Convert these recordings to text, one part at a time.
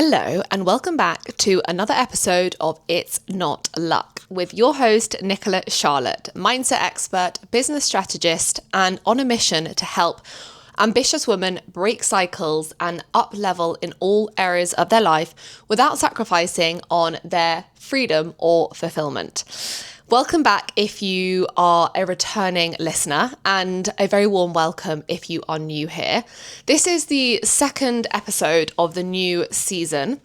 Hello and welcome back to another episode of It's Not Luck with your host, Nicola Charlotte, mindset expert, business strategist, and on a mission to help ambitious women break cycles and up level in all areas of their life without sacrificing on their freedom or fulfillment. Welcome back if you are a returning listener, and a very warm welcome if you are new here. This is the second episode of the new season.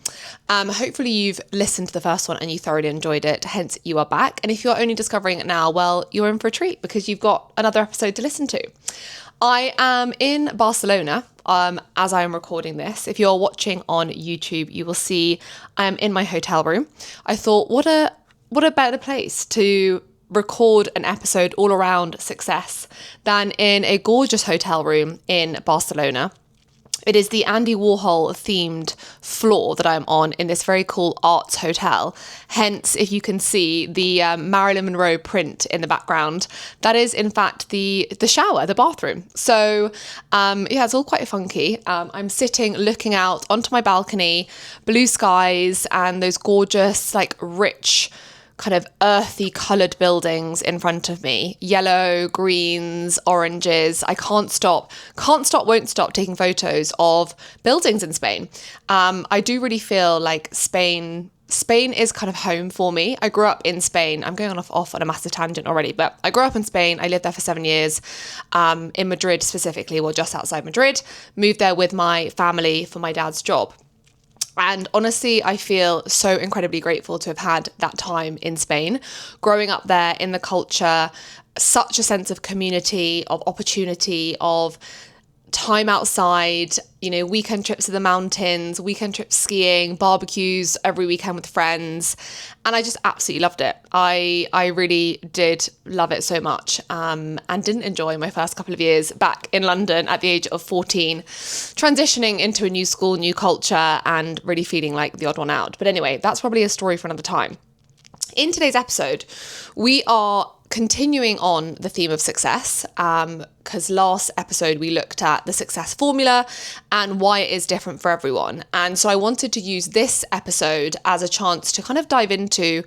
Hopefully you've listened to the first one and you thoroughly enjoyed it, hence you are back. And if you're only discovering it now, well, you're in for a treat because you've got another episode to listen to. I am in Barcelona as I am recording this. If you're watching on YouTube, you will see I am in my hotel room. I thought, what a better place to record an episode all around success than in a gorgeous hotel room in Barcelona. It is the Andy Warhol themed floor that I'm on in this very cool arts hotel. Hence, if you can see the Marilyn Monroe print in the background, that is in fact the shower, the bathroom. So it's all quite funky. I'm sitting looking out onto my balcony, blue skies and those gorgeous, like rich, kind of earthy coloured buildings in front of me, yellow, greens, oranges. I can't stop, won't stop taking photos of buildings in Spain. I do really feel like Spain is kind of home for me. I grew up in Spain. I'm going off on a massive tangent already, but I grew up in Spain. I lived there for 7 years, in Madrid specifically, well, just outside Madrid. Moved there with my family for my dad's job. And honestly, I feel so incredibly grateful to have had that time in Spain, growing up there in the culture, such a sense of community, of opportunity, of time outside, weekend trips to the mountains, weekend trips skiing, barbecues every weekend with friends. And I just absolutely loved it. I really did love it so much, and didn't enjoy my first couple of years back in London at the age of 14, transitioning into a new school, new culture, and really feeling like the odd one out. But anyway, that's probably a story for another time. In today's episode, we are continuing on the theme of success, because last episode we looked at the success formula and why it is different for everyone. And so I wanted to use this episode as a chance to kind of dive into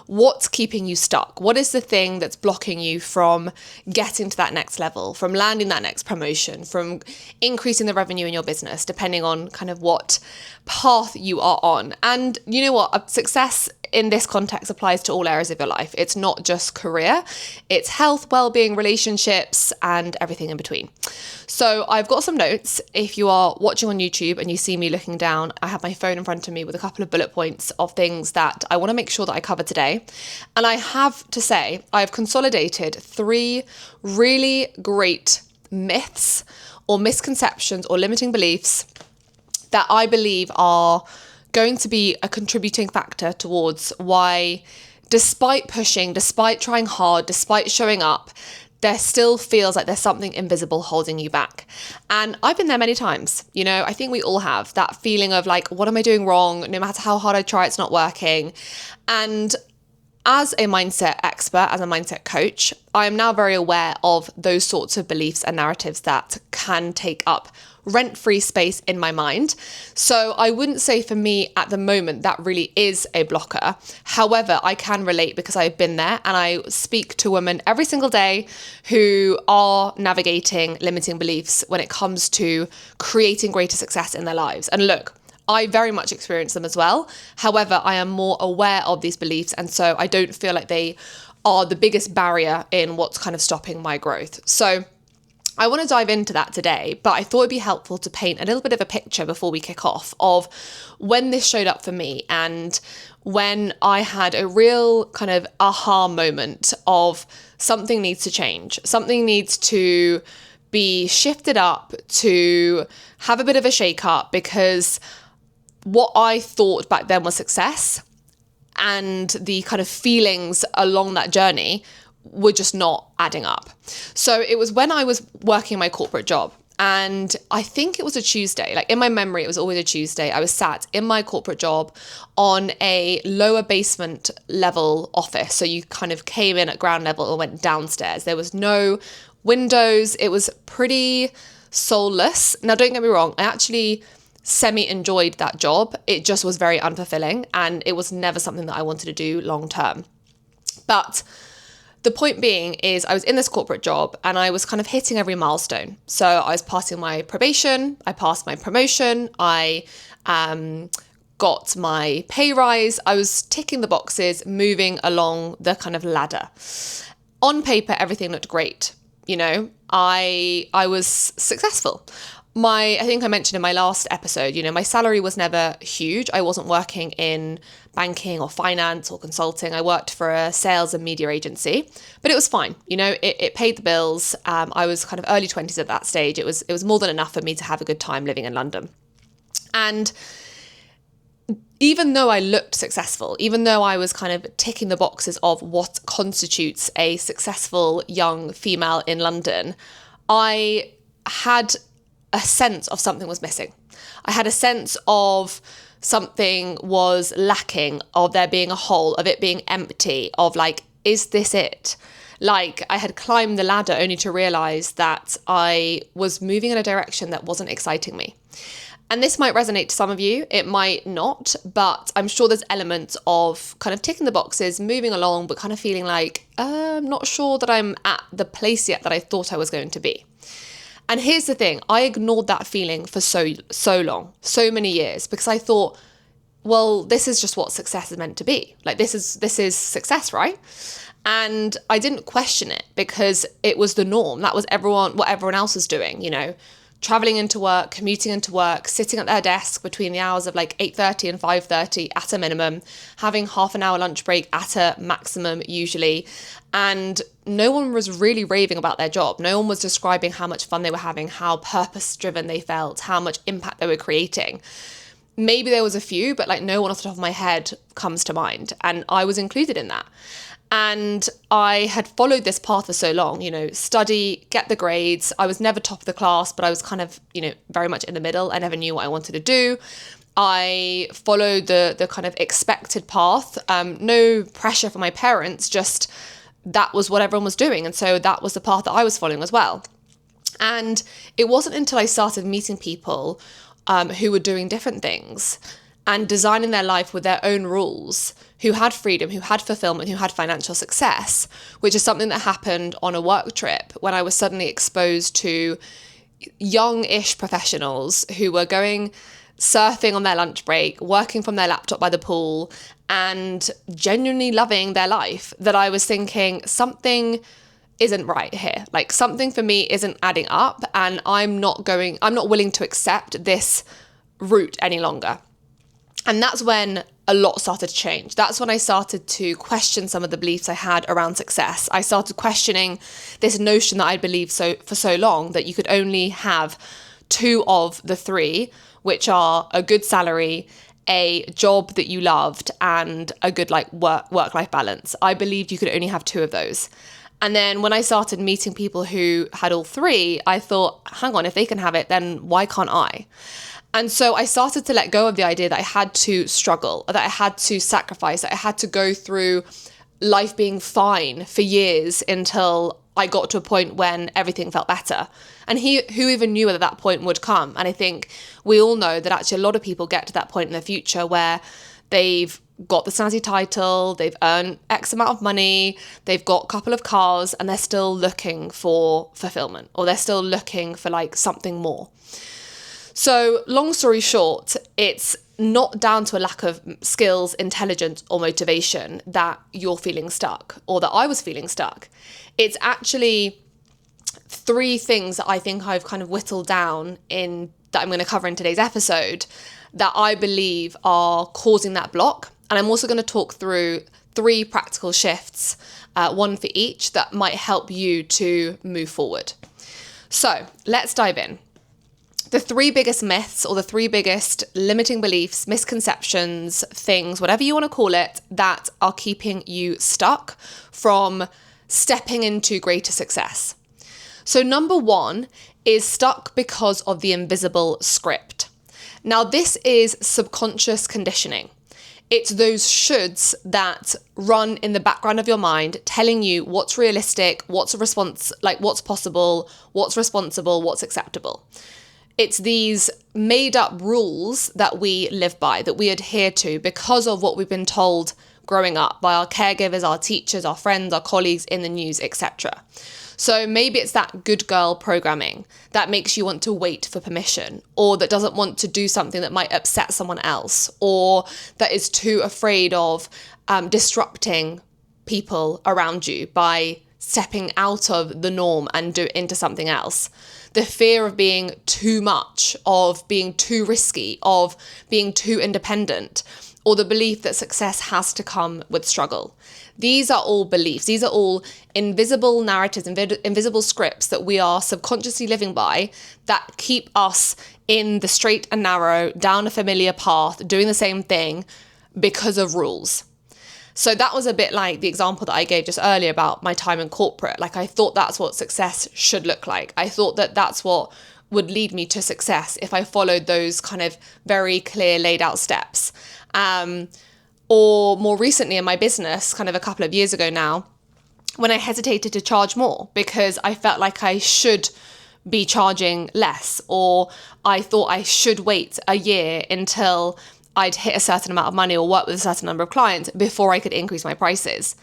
what's keeping you stuck. What is the thing that's blocking you from getting to that next level, from landing that next promotion, from increasing the revenue in your business, depending on kind of what path you are on. And you know what? Success in this context applies to all areas of your life. It's not just career, it's health, well-being, relationships, and everything in between. So I've got some notes. If you are watching on YouTube and you see me looking down, I have my phone in front of me with a couple of bullet points of things that I want to make sure that I cover today. And I have to say, I've consolidated 3 really great myths or misconceptions or limiting beliefs that I believe are going to be a contributing factor towards why, despite pushing, despite trying hard, despite showing up, there still feels like there's something invisible holding you back. And I've been there many times. I think we all have that feeling of like, what am I doing wrong? No matter how hard I try, it's not working. And as a mindset expert, as a mindset coach, I am now very aware of those sorts of beliefs and narratives that can take up rent-free space in my mind. So I wouldn't say for me at the moment that really is a blocker. However, I can relate because I've been there and I speak to women every single day who are navigating limiting beliefs when it comes to creating greater success in their lives. And look, I very much experience them as well. However, I am more aware of these beliefs, and so I don't feel like they are the biggest barrier in what's kind of stopping my growth. So I want to dive into that today, but I thought it'd be helpful to paint a little bit of a picture before we kick off of when this showed up for me and when I had a real kind of aha moment of something needs to change, something needs to be shifted up, to have a bit of a shake up, because what I thought back then was success and the kind of feelings along that journey were just not adding up. So it was when I was working my corporate job, and I think it was a Tuesday, like in my memory, it was always a Tuesday. I was sat in my corporate job on a lower basement level office. So you kind of came in at ground level and went downstairs. There was no windows. It was pretty soulless. Now, don't get me wrong. I actually semi-enjoyed that job. It just was very unfulfilling, and it was never something that I wanted to do long term. But the point being is I was in this corporate job and I was kind of hitting every milestone. So I was passing my probation, I passed my promotion, I got my pay rise. I was ticking the boxes, moving along the kind of ladder. On paper, everything looked great. You know, I was successful. I think I mentioned in my last episode, you know, my salary was never huge. I wasn't working in banking or finance or consulting. I worked for a sales and media agency, but it was fine. You know, it paid the bills. I was kind of early 20s at that stage. It was more than enough for me to have a good time living in London. And even though I looked successful, even though I was kind of ticking the boxes of what constitutes a successful young female in London, I had a sense of something was missing. I had a sense of something was lacking, of there being a hole, of it being empty, of like, is this it? Like, I had climbed the ladder only to realize that I was moving in a direction that wasn't exciting me. And this might resonate to some of you, it might not, but I'm sure there's elements of kind of ticking the boxes, moving along, but kind of feeling like, I'm not sure that I'm at the place yet that I thought I was going to be. And here's the thing, I ignored that feeling for so long, so many years, because I thought, well, this is just what success is meant to be. Like, this is success, right? And I didn't question it because it was the norm. That was what everyone else was doing, you know, traveling into work, commuting into work, sitting at their desk between the hours of like 8:30 and 5:30 at a minimum, having half an hour lunch break at a maximum usually. And no one was really raving about their job. No one was describing how much fun they were having, how purpose-driven they felt, how much impact they were creating. Maybe there was a few, but like no one off the top of my head comes to mind. And I was included in that. And I had followed this path for so long, you know, study, get the grades. I was never top of the class, but I was kind of, you know, very much in the middle. I never knew what I wanted to do. I followed the kind of expected path. No pressure from my parents, just that was what everyone was doing. And so that was the path that I was following as well. And it wasn't until I started meeting people who were doing different things and designing their life with their own rules, who had freedom, who had fulfillment, who had financial success, which is something that happened on a work trip when I was suddenly exposed to young-ish professionals who were going surfing on their lunch break, working from their laptop by the pool, and genuinely loving their life, that I was thinking something isn't right here. Like, something for me isn't adding up, and I'm not willing to accept this route any longer. And that's when a lot started to change. That's when I started to question some of the beliefs I had around success. I started questioning this notion that I believed for so long, that you could only have two of the three, which are a good salary, a job that you loved, and a good like work-life balance. I believed you could only have two of those. And then when I started meeting people who had all three, I thought, hang on, if they can have it, then why can't I? And so I started to let go of the idea that I had to struggle, that I had to sacrifice, that I had to go through life being fine for years until I got to a point when everything felt better. And who even knew whether that point would come? And I think we all know that actually a lot of people get to that point in the future where they've got the snazzy title, they've earned X amount of money, they've got a couple of cars, and they're still looking for fulfillment, or they're still looking for like something more. So long story short, it's not down to a lack of skills, intelligence, or motivation that you're feeling stuck, or that I was feeling stuck. It's actually three things that I think I've kind of whittled down in that I'm going to cover in today's episode that I believe are causing that block. And I'm also going to talk through three practical shifts, one for each, that might help you to move forward. So let's dive in. The three biggest myths, or the three biggest limiting beliefs, misconceptions, things, whatever you want to call it, that are keeping you stuck from stepping into greater success. So number one is stuck because of the invisible script. Now, this is subconscious conditioning. It's those shoulds that run in the background of your mind, telling you what's realistic, what's possible, what's responsible, what's acceptable. It's these made up rules that we live by, that we adhere to because of what we've been told growing up by our caregivers, our teachers, our friends, our colleagues in the news, etc. So maybe it's that good girl programming that makes you want to wait for permission, or that doesn't want to do something that might upset someone else, or that is too afraid of disrupting people around you by stepping out of the norm and into something else. The fear of being too much, of being too risky, of being too independent, or the belief that success has to come with struggle. These are all beliefs. These are all invisible narratives, invisible scripts that we are subconsciously living by that keep us in the straight and narrow, down a familiar path, doing the same thing because of rules. So that was a bit like the example that I gave just earlier about my time in corporate. Like, I thought that's what success should look like. I thought that that's what would lead me to success if I followed those kind of very clear laid out steps. Or more recently in my business, kind of a couple of years ago now, when I hesitated to charge more because I felt like I should be charging less, or I thought I should wait a year until I'd hit a certain amount of money or work with a certain number of clients before I could increase my prices.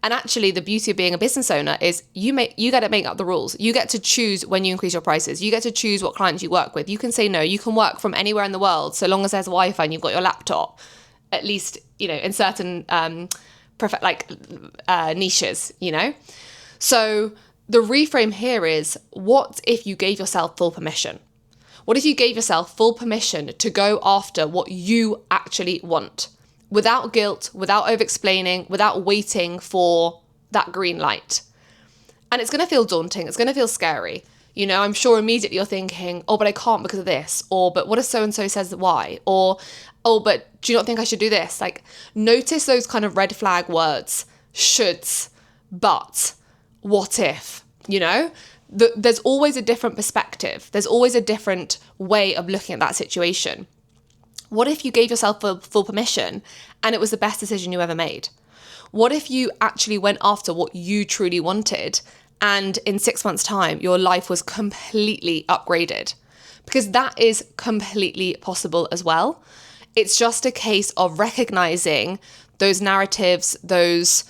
And actually, the beauty of being a business owner is you get to make up the rules. You get to choose when you increase your prices. You get to choose what clients you work with. You can say no. You can work from anywhere in the world so long as there's Wi-Fi and you've got your laptop, at least, in certain niches, So the reframe here is, what if you gave yourself full permission? What if you gave yourself full permission to go after what you actually want, without guilt, without over-explaining, without waiting for that green light? And it's going to feel daunting. It's going to feel scary. I'm sure immediately you're thinking, oh, but I can't because of this. Or, but what if so-and-so says why? Or, oh, but do you not think I should do this? Like, notice those kind of red flag words, shoulds, but, what if, There's always a different perspective. There's always a different way of looking at that situation. What if you gave yourself full permission and it was the best decision you ever made? What if you actually went after what you truly wanted and in 6 months' time, your life was completely upgraded? Because that is completely possible as well. It's just a case of recognizing those narratives, those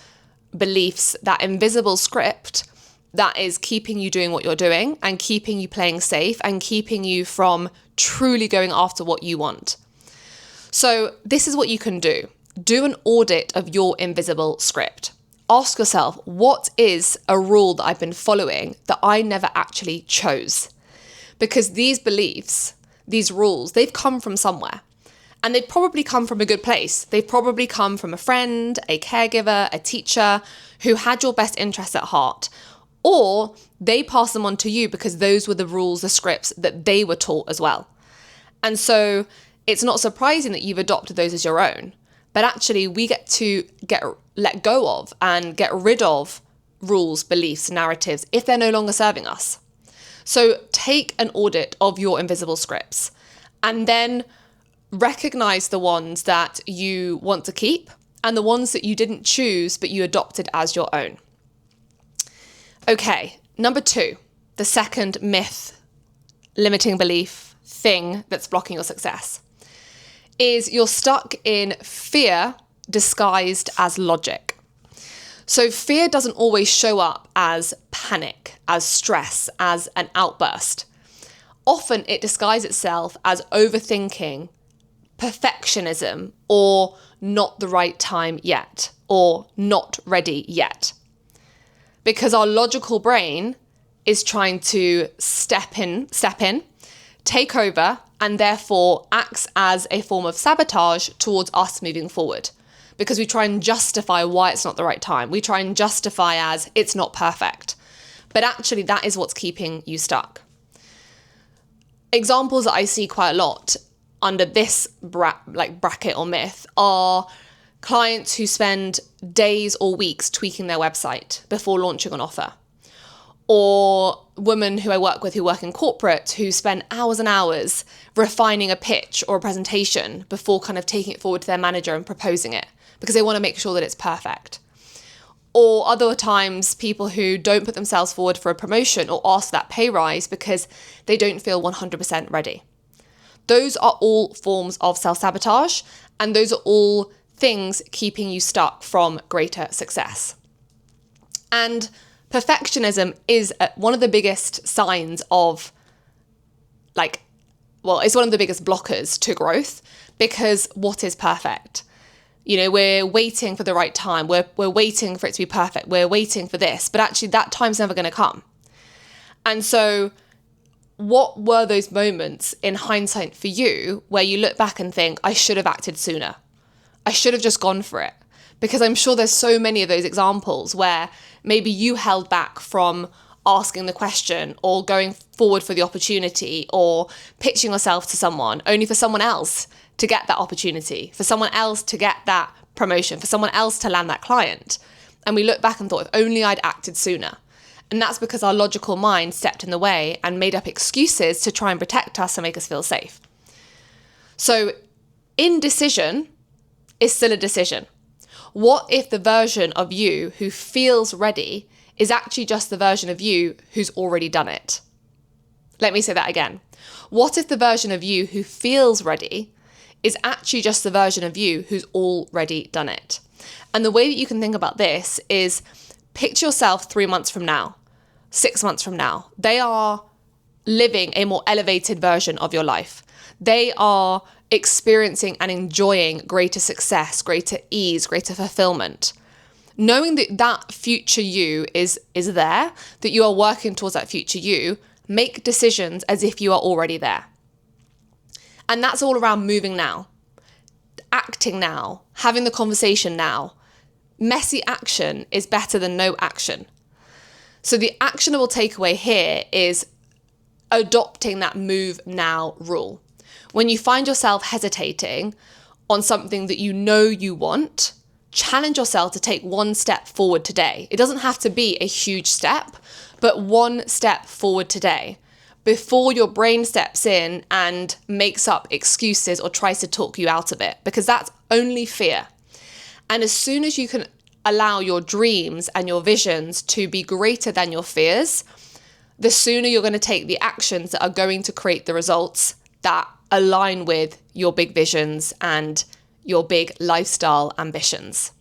beliefs, that invisible script that is keeping you doing what you're doing and keeping you playing safe and keeping you from truly going after what you want. So this is what you can do. Do an audit of your invisible script. Ask yourself, what is a rule that I've been following that I never actually chose? Because these beliefs, these rules, they've come from somewhere. And they've probably come from a good place. They've probably come from a friend, a caregiver, a teacher who had your best interests at heart. Or they pass them on to you because those were the rules, the scripts that they were taught as well. And so it's not surprising that you've adopted those as your own. But actually, we get to let go of and get rid of rules, beliefs, narratives if they're no longer serving us. So take an audit of your invisible scripts and then recognize the ones that you want to keep and the ones that you didn't choose but you adopted as your own. Okay, number 2, the second myth, limiting belief, thing that's blocking your success, is you're stuck in fear disguised as logic. So fear doesn't always show up as panic, as stress, as an outburst. Often it disguises itself as overthinking, perfectionism, or not the right time yet, or not ready yet. Because our logical brain is trying to step in, take over, and therefore acts as a form of sabotage towards us moving forward. Because we try and justify why it's not the right time. We try and justify as it's not perfect. But actually that is what's keeping you stuck. Examples that I see quite a lot under this bracket or myth are clients who spend days or weeks tweaking their website before launching an offer. Or women who I work with who work in corporate who spend hours and hours refining a pitch or a presentation before kind of taking it forward to their manager and proposing it because they want to make sure that it's perfect. Or other times, people who don't put themselves forward for a promotion or ask that pay rise because they don't feel 100% ready. Those are all forms of self-sabotage, and those are all things keeping you stuck from greater success. And perfectionism is one of the biggest signs of it's one of the biggest blockers to growth, because what is perfect? We're waiting for the right time. We're waiting for it to be perfect. We're waiting for this, but actually that time's never going to come. And so what were those moments in hindsight for you where you look back and think, I should have acted sooner. I should have just gone for it? Because I'm sure there's so many of those examples where maybe you held back from asking the question or going forward for the opportunity or pitching yourself to someone only for someone else to get that opportunity, for someone else to get that promotion, for someone else to land that client. And we look back and thought, if only I'd acted sooner. And that's because our logical mind stepped in the way and made up excuses to try and protect us and make us feel safe. So indecision is still a decision. What if the version of you who feels ready is actually just the version of you who's already done it? Let me say that again. What if the version of you who feels ready is actually just the version of you who's already done it? And the way that you can think about this is picture yourself 3 months from now, 6 months from now. They are living a more elevated version of your life. They are experiencing and enjoying greater success, greater ease, greater fulfillment. Knowing that that future you is there, that you are working towards that future you, make decisions as if you are already there. And that's all around moving now, acting now, having the conversation now. Messy action is better than no action. So the actionable takeaway here is adopting that move now rule. When you find yourself hesitating on something that you know you want, challenge yourself to take one step forward today. It doesn't have to be a huge step, but one step forward today before your brain steps in and makes up excuses or tries to talk you out of it, because that's only fear. And as soon as you can allow your dreams and your visions to be greater than your fears, the sooner you're going to take the actions that are going to create the results that align with your big visions and your big lifestyle ambitions.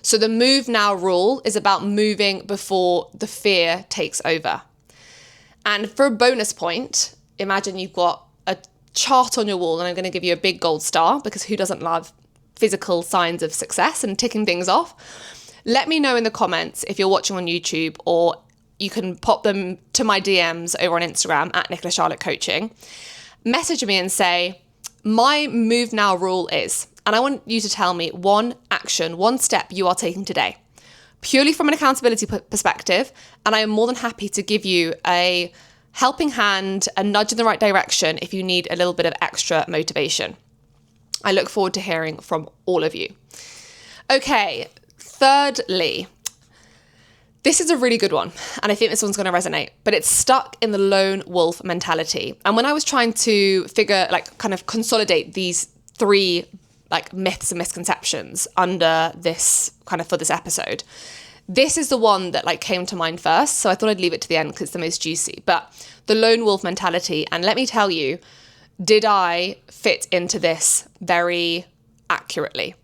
So the move now rule is about moving before the fear takes over. And for a bonus point, imagine you've got a chart on your wall, and I'm going to give you a big gold star, because who doesn't love physical signs of success and ticking things off? Let me know in the comments if you're watching on YouTube, or you can pop them to my DMs over on Instagram at Nicola Charlotte Coaching. Message me and say, my move now rule is, and I want you to tell me one action, one step you are taking today, purely from an accountability perspective. And I am more than happy to give you a helping hand, a nudge in the right direction if you need a little bit of extra motivation. I look forward to hearing from all of you. Okay, thirdly, this is a really good one, and I think this one's going to resonate, but it's stuck in the lone wolf mentality. And when I was trying to consolidate these 3 myths and misconceptions under this for this episode, this is the one that came to mind first. So I thought I'd leave it to the end because it's the most juicy. But the lone wolf mentality, and let me tell you, did I fit into this very accurately?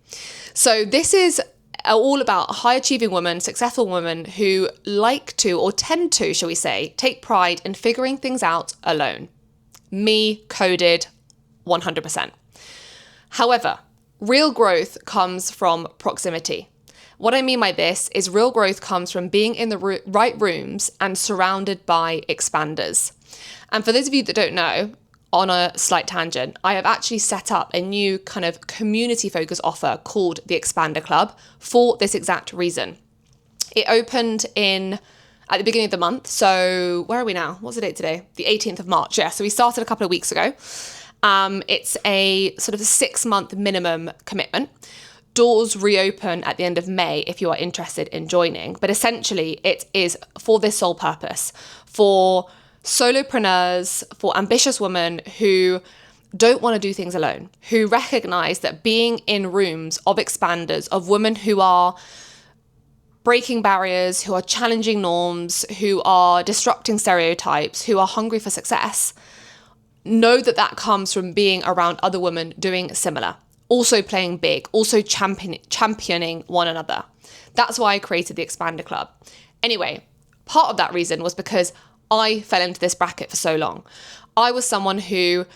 So this is all about high achieving women, successful women who like to, or tend to, shall we say, take pride in figuring things out alone. Me coded 100%. However, real growth comes from proximity. What I mean by this is real growth comes from being in the right rooms and surrounded by expanders. And for those of you that don't know, on a slight tangent, I have actually set up a new kind of community focus offer called the Expander Club for this exact reason. It opened at the beginning of the month. So where are we now? What's the date today? The 18th of March. Yeah. So we started a couple of weeks ago. It's a sort of a 6-month minimum commitment. Doors reopen at the end of May if you are interested in joining. But essentially it is for this sole purpose, for solopreneurs, for ambitious women who don't want to do things alone, who recognize that being in rooms of expanders, of women who are breaking barriers, who are challenging norms, who are disrupting stereotypes, who are hungry for success, know that that comes from being around other women doing similar, also playing big, also championing one another. That's why I created the Expander Club. Anyway, part of that reason was because I fell into this bracket for so long. I was someone who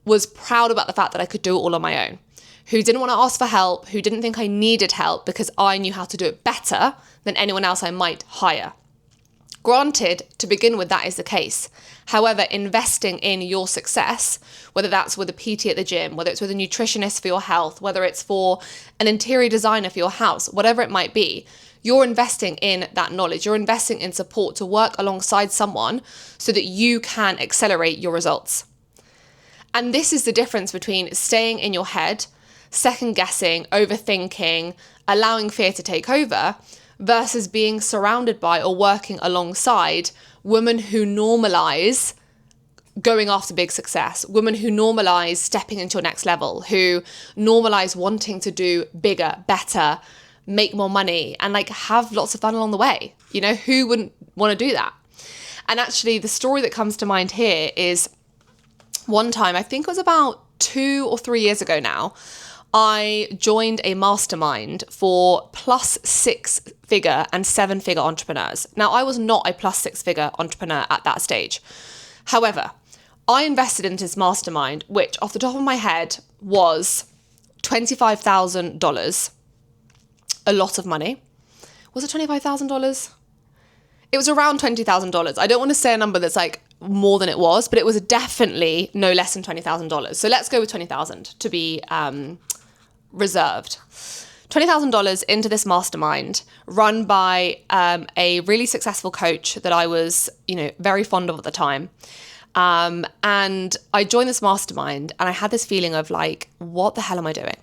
was proud about the fact that I could do it all on my own, who didn't want to ask for help, who didn't think I needed help because I knew how to do it better than anyone else I might hire. Granted, to begin with, that is the case. However, investing in your success, whether that's with a PT at the gym, whether it's with a nutritionist for your health, whether it's for an interior designer for your house, whatever it might be, you're investing in that knowledge. You're investing in support to work alongside someone so that you can accelerate your results. And this is the difference between staying in your head, second guessing, overthinking, allowing fear to take over, versus being surrounded by or working alongside women who normalize going after big success, women who normalize stepping into your next level, who normalize wanting to do bigger, better, make more money, and like have lots of fun along the way. You know, who wouldn't want to do that? And actually, the story that comes to mind here is one time, I think it was about 2 or 3 years ago now, I joined a mastermind for plus 6-figure and 7-figure entrepreneurs. Now, I was not a plus 6-figure entrepreneur at that stage. However, I invested into this mastermind, which off the top of my head was $25,000. A lot of money. Was it $25,000? It was around $20,000. I don't want to say a number that's like more than it was, but it was definitely no less than $20,000. So let's go with 20,000 to be reserved. $20,000 into this mastermind run by a really successful coach that I was, very fond of at the time. And I joined this mastermind and I had this feeling of like, what the hell am I doing?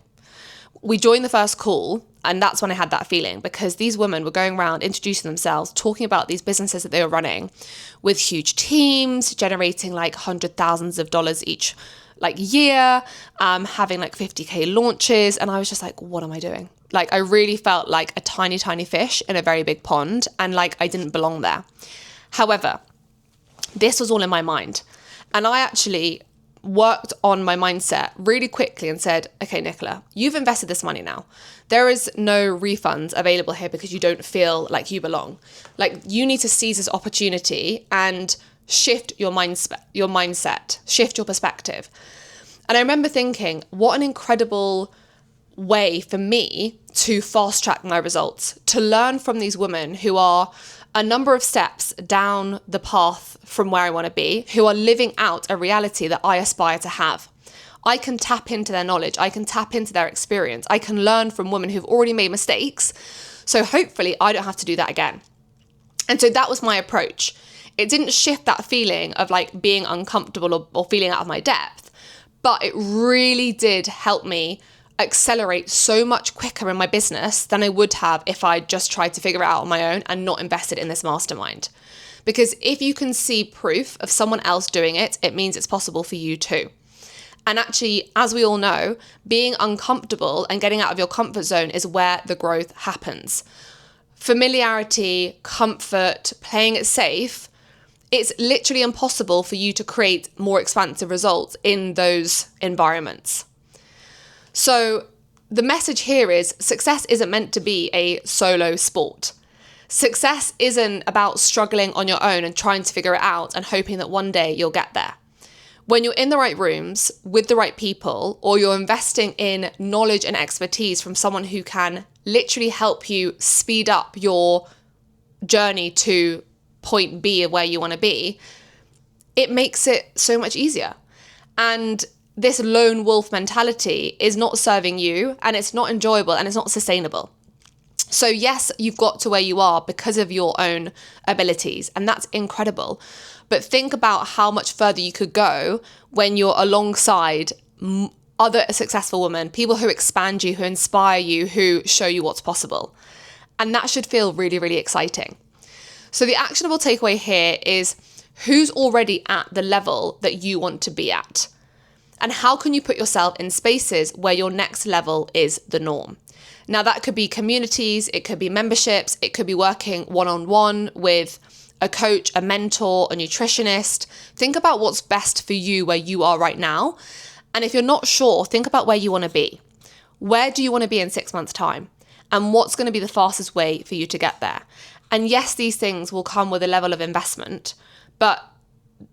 We joined the first call, and that's when I had that feeling, because these women were going around introducing themselves, talking about these businesses that they were running with huge teams, generating like $100,000s each year, having like 50K launches. And I was just like, what am I doing? Like, I really felt like a tiny, tiny fish in a very big pond, and like I didn't belong there. However, this was all in my mind. And I actually worked on my mindset really quickly and said, okay, Nicola, you've invested this money now. There is no refunds available here because you don't feel like you belong. Like, you need to seize this opportunity and shift your mindset, shift your perspective. And I remember thinking, what an incredible way for me to fast track my results, to learn from these women who are a number of steps down the path from where I want to be, who are living out a reality that I aspire to have. I can tap into their knowledge. I can tap into their experience. I can learn from women who've already made mistakes. So hopefully I don't have to do that again. And so that was my approach. It didn't shift that feeling of like being uncomfortable or feeling out of my depth, but it really did help me accelerate so much quicker in my business than I would have if I just tried to figure it out on my own and not invested in this mastermind. Because if you can see proof of someone else doing it, it means it's possible for you too. And actually, as we all know, being uncomfortable and getting out of your comfort zone is where the growth happens. Familiarity, comfort, playing it safe, it's literally impossible for you to create more expansive results in those environments. So the message here is success isn't meant to be a solo sport. Success isn't about struggling on your own and trying to figure it out and hoping that one day you'll get there. When you're in the right rooms with the right people, or you're investing in knowledge and expertise from someone who can literally help you speed up your journey to point B of where you want to be, it makes it so much easier. And this lone wolf mentality is not serving you, and it's not enjoyable, and it's not sustainable. So yes, you've got to where you are because of your own abilities, and that's incredible. But think about how much further you could go when you're alongside other successful women, people who expand you, who inspire you, who show you what's possible. And that should feel really, really exciting. So the actionable takeaway here is, who's already at the level that you want to be at? And how can you put yourself in spaces where your next level is the norm? Now, that could be communities, it could be memberships, it could be working one-on-one with a coach, a mentor, a nutritionist. Think about what's best for you where you are right now. And if you're not sure, think about where you want to be. Where do you want to be in 6 months' time? And what's going to be the fastest way for you to get there? And yes, these things will come with a level of investment, but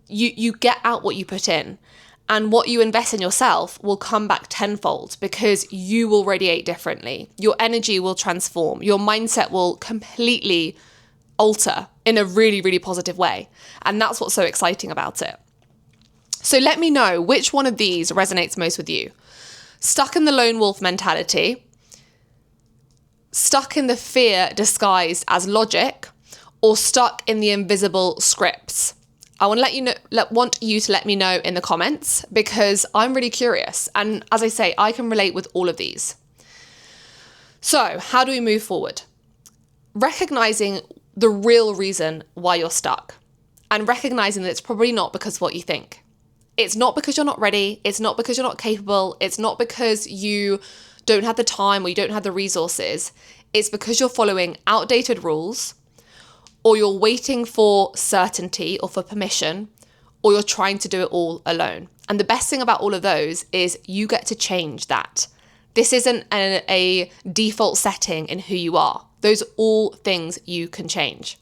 you get out what you put in. And what you invest in yourself will come back tenfold because you will radiate differently. Your energy will transform. Your mindset will completely alter in a really, really positive way. And that's what's so exciting about it. So let me know which one of these resonates most with you. Stuck in the lone wolf mentality, stuck in the fear disguised as logic, or stuck in the invisible scripts. I want you to let me know in the comments because I'm really curious. And as I say, I can relate with all of these. So how do we move forward? Recognizing the real reason why you're stuck and recognizing that it's probably not because of what you think. It's not because you're not ready. It's not because you're not capable. It's not because you don't have the time or you don't have the resources. It's because you're following outdated rules, or you're waiting for certainty or for permission, or you're trying to do it all alone. And the best thing about all of those is you get to change that. This isn't a default setting in who you are. Those are all things you can change.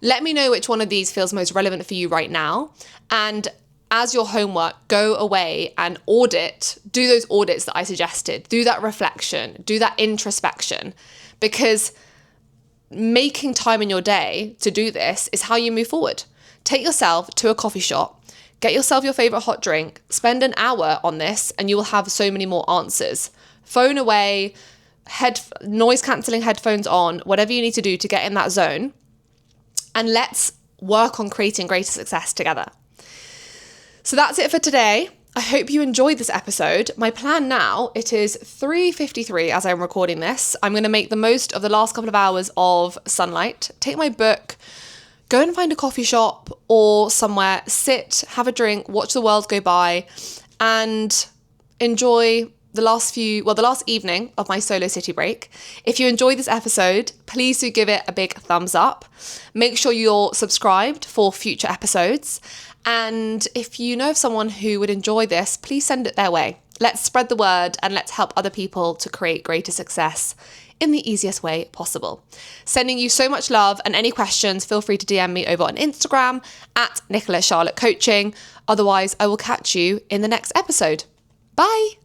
Let me know which one of these feels most relevant for you right now. And as your homework, go away and do those audits that I suggested. Do that reflection, do that introspection, because making time in your day to do this is how you move forward. Take yourself to a coffee shop, get yourself your favorite hot drink, spend an hour on this, and you will have so many more answers. Phone away, noise cancelling headphones on, whatever you need to do to get in that zone. And let's work on creating greater success together. So that's it for today. I hope you enjoyed this episode. My plan now, it is 3:53 as I'm recording this. I'm going to make the most of the last couple of hours of sunlight, take my book, go and find a coffee shop or somewhere, sit, have a drink, watch the world go by, and enjoy the last evening of my solo city break. If you enjoyed this episode, please do give it a big thumbs up. Make sure you're subscribed for future episodes. And if you know of someone who would enjoy this, please send it their way. Let's spread the word and let's help other people to create greater success in the easiest way possible. Sending you so much love, and any questions, feel free to DM me over on Instagram @Nicola Charlotte Coaching. Otherwise, I will catch you in the next episode. Bye.